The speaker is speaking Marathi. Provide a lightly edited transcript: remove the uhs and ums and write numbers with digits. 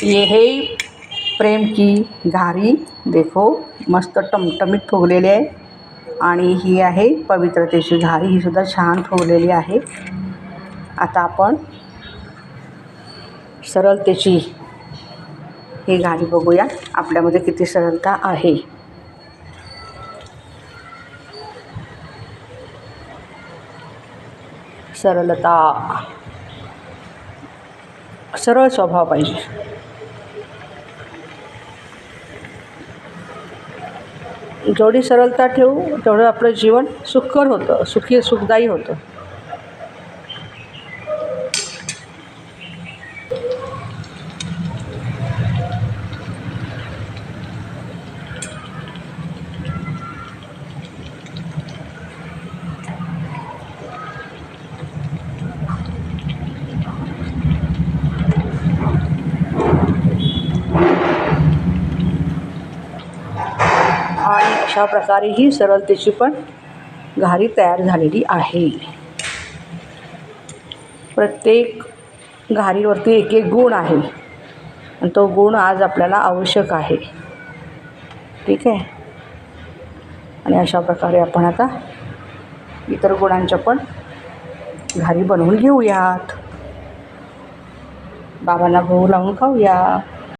ये है प्रेम की घारी, देखो मस्त टमटमीत फुगलेली आहे. आणि ही आहे पवित्रतेची घारी, ही सुद्धा छान फुगलेली आहे. आता आपण सरळतेची ही घारी बघूया, आपल्यामध्ये किती सरळता आहे. सरलता, सरळ स्वभाव पाहिजे. जेवढी सरळता ठेवू तेवढं आपलं जीवन सुखकर होतं, सुखदायी होतं. आणि अशा प्रकारे ही सरळतेची पण घारी तयार झालेली आहे. प्रत्येक घारीवरती एक एक गुण आहे आणि तो गुण आज आपल्याला आवश्यक आहे. ठीक आहे. आणि अशा प्रकारे आपण आता इतर गुणांच्या पण घारी बनवून घेऊयात. बाबांना भोग लावून खाऊया.